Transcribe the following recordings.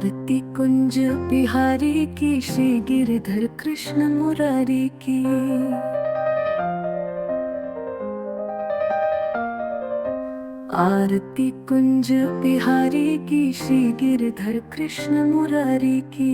आरती कुंज बिहारी की, श्री गिरधर कृष्ण मुरारी की। आरती कुंज बिहारी की, श्री गिरधर कृष्ण मुरारी की।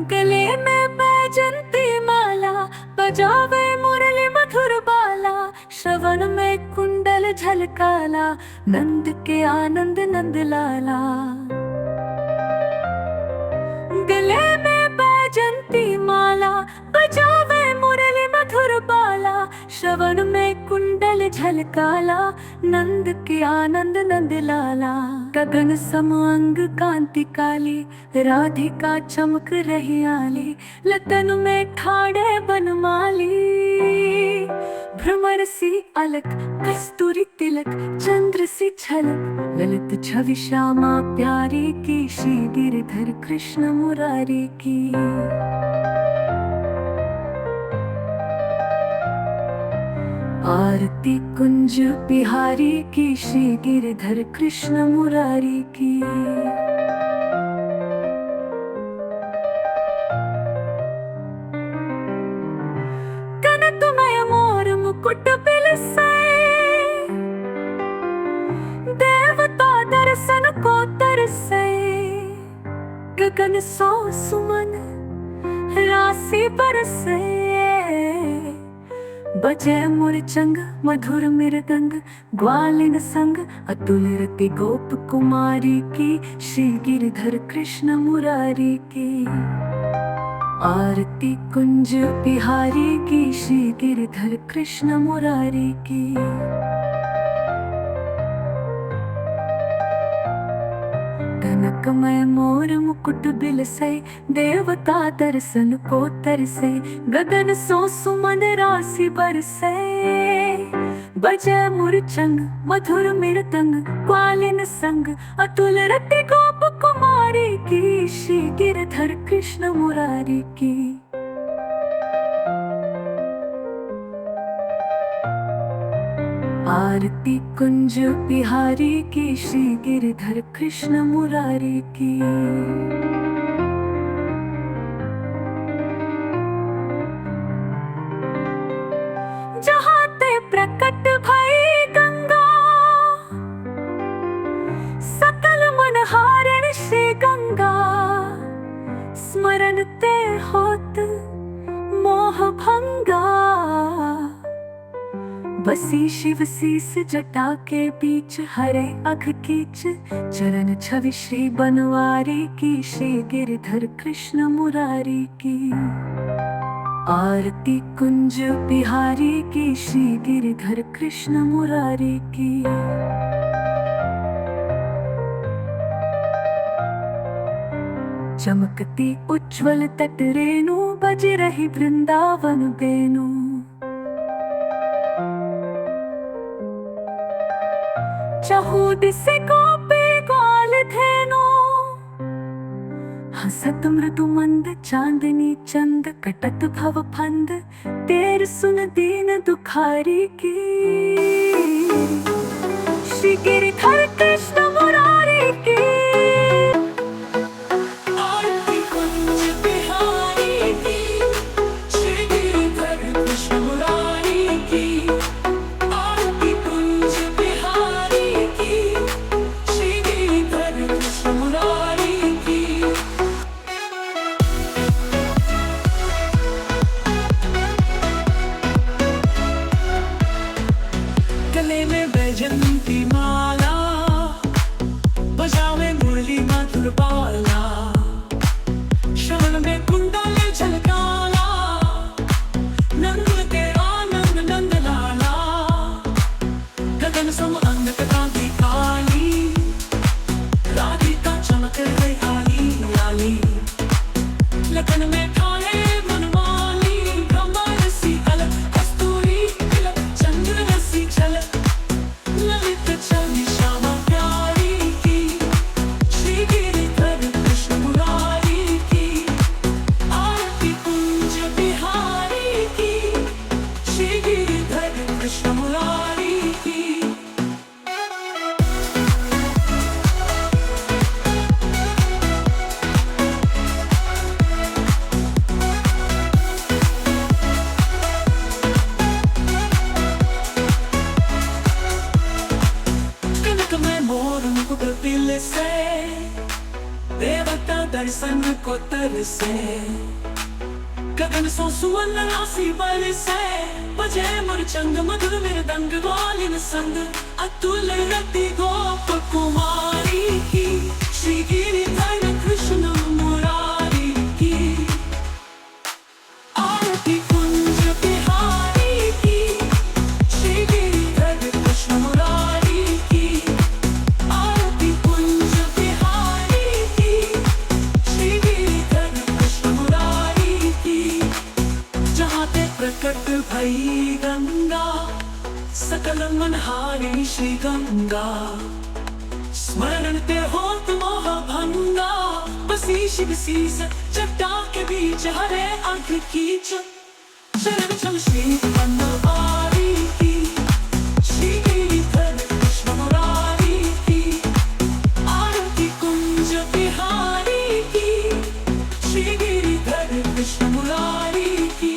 गले में बैजंती माला, बजावे मुरली मधुर बाला। श्रवण में कुंडल झलकाला, नंद के आनंद नंद लाला। गले में बैजंती माला, बजावे मुरली मधुर बाला। श्रवण में कुंडल झलकाला, नंद के आनंद नंद लाला। गगन सम अंग कांति काली, राधिका चमक रही आली। लतन में ठाड़े बनमाली, भ्रमर सी अलक, कस्तूरी तिलक, चंद्र सी झलक। ललित छवि श्यामा प्यारी की, श्री गिरधर कृष्ण मुरारी की। आरती कुंज बिहारी की, श्री गिरधर कृष्ण मुरारी की। कनकमय मोर मुकुट बिलसे, देवता दर्शन को तरसे। गगन सौ सुमन राशि बरसे, बजे मुरचंग मधुर मृदंग। ग्वालिन संग अतुल रति गोप कुमारी की, श्री गिरधर कृष्ण मुरारी की। आरती कुंज बिहारी की, श्री गिरधर कृष्ण मुरारी की। कनकमय मोर मुकुट बिलसे, देवता दर्शन को तरसे। गगन सो सुमन राशि बरसे, बजे मुरचंग मधुर मृदंग। ग्वालिन संग अतुल रति गोप कुमारी की, श्री गिरधर कृष्ण मुरारी की। आरती कुंज बिहारी की, श्री गिरधर कृष्ण मुरारी की। जहाँ ते प्रकट भई गंगा, सकल मन हारण श्री गंगा। स्मरण ते होत मोह भंगा, बसी शिव सीस जटा के बीच। हरे अघ कीच चरण छवि, श्री बनवारी की। श्री गिरधर कृष्ण मुरारी की। आरती कुंज बिहारी की, श्री गिरधर कृष्ण मुरारी की। चमकती उज्ज्वल तट रेणु, बज रही वृंदावन बेनु। चहु दिसे गोपी ग्वाल धेनु, हसत मृदु मंद चांदनी चंद। कटत भव फंद, तेर सुन दीन दुखारी की। श्री गिरधर कृष्ण मुरारी की। आरती कुंज बिहारी की, श्री गिरधर कृष्ण मुरारी की। आरती कुंज बिहारी की, श्री गिरधर कृष्ण मुरारी की। गले में बैजंती माला, बजावे मुरली मधुर बाला। श्रवण में कुंडल झलकाला, नंद के आनंद नंद लाला। गगन सम अंग कांति काली, राधिका चमक रही आली। लगन में ठाड़े बनमाली, भ्रमर सी अलक, कस्तूरी तिलक, चंद्र सी झलक। ललित छवि श्यामा प्यारी की, श्री गिरधर देवता दर्शन को तरसे, गगन सो सुवर्ण राशि बरसे। बजे मुरचंग मधुर मृदंग ग्वालिन संग, अतुल रति गोप कुमारी की। श्री गिरिधर कृष्ण मुरारी की। आरती कुंज बिहारी की। श्री गिरिधर कृष्ण मुरारी की। आरती कुंज बिहारी की। श्री गिरिधर कृष्ण मुरारी की। जहाँ ते प्रकट भई गंगा, सकल मनहारी श्री गंगा। स्मरण ते होत मोह भंगा, बसी शिव सीस जटा के बीच हरे आंख कीच। शरण चल श्री बनवारी की। श्री गिरिधर कृष्ण मुरारी की। आरती कुंज बिहारी की। श्री गिरिधर कृष्ण मुरारी की।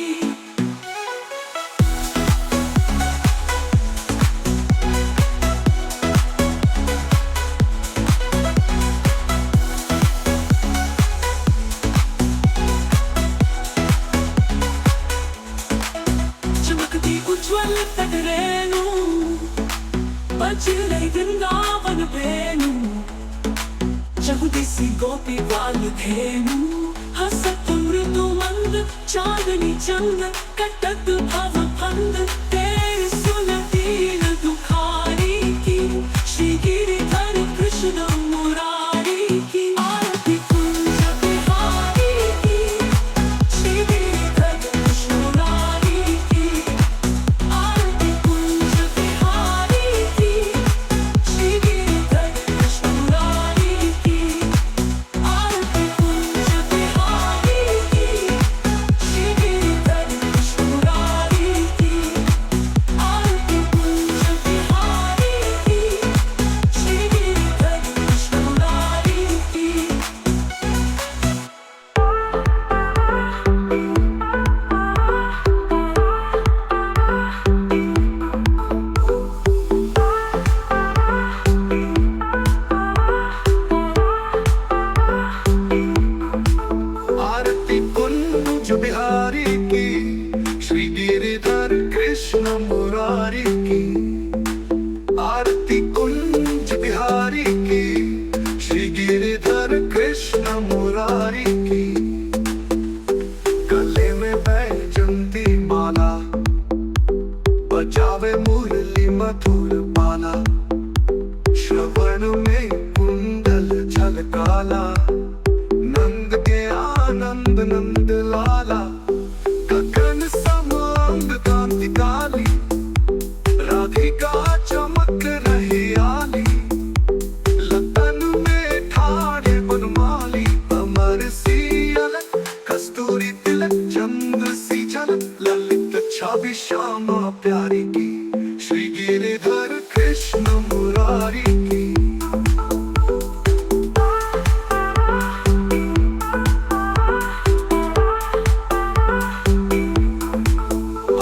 उज्ज्वल तटरेणु, बजरे वृंदावन वेणु। चहुदिसी गोपी बाल धेनु, हसत मृदु मंद चांदनी चंद। कटक भव फंद, तेरी सुन दीन दुखारी की। श्री गिरिधर कृष्ण मुरारी की। आरती कुंज बिहारी की। श्री गिरिधर कृष्ण मुरारी की। आरती कुंज बिहारी की। श्री गिरिधर कृष्ण मुरारी की। आरती कुंज बिहारी की। श्री गिरिधर कृष्ण मुरारी की। आरती कुंज बिहारी की। श्री गिरिधर कृष्ण मुरारी की। आरती कुंज बिहारी की। श्री गिरिधर कृष्ण मुरारी की। आरती कुंज बिहारी की। श्री गिरिधर कृष्ण मुरारी की। गले में बैजंती माला, बजावे मुरली मधुर बाला। श्रवण में कुंडल झलकाला, नंद के आनंद नंद लाला। गगन सम अंग कांति काली, राधिका चमक रही आली। लतन में ठाड़े बनमाली, अमर सी अलग कस्तूरी तिलक। चंद्र सी झलक ललित छवि श्यामा प्यारी की। श्री गिरिधर कृष्ण मुरारी की।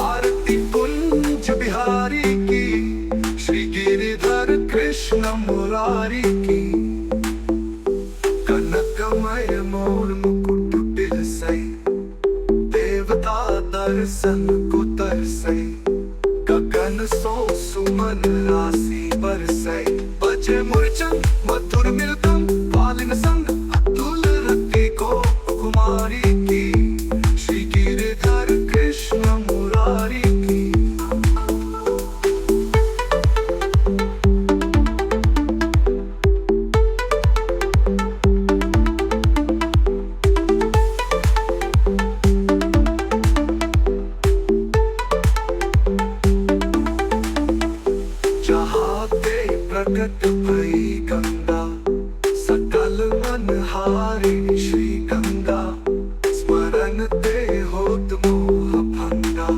आरती कुंज बिहारी की। श्री गिरिधर कृष्ण मुरारी की। कनकमय मोर मुकुट बिलसै, देवता दर्शन को तरसै। गगन सो सुमन राशि बरसै। बजे मुरचंग मधुर मृदंग ग्वालिन संग, अतुल रति गोप कुमारी की। श्री गिरिधर कृष्ण मुरारी की। जहाँ ते प्रकट भई गंगा, सकल मनहारी श्री गंगा। स्मरण ते होत मोह भंगा,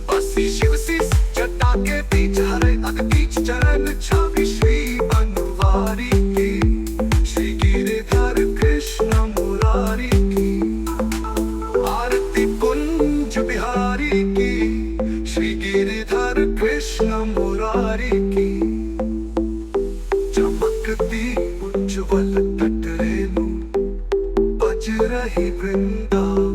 बसी शिव सीस जटा के बीच हरे अग कीच। चरण छवि श्री बनवारी की। श्री गिरिधर कृष्ण मुरारी की। आरती कुंज बिहारी की। श्री गिरिधर कृष्ण मुरारी की। चमकती उज्ज्वल तटरेणु, रही वृंदा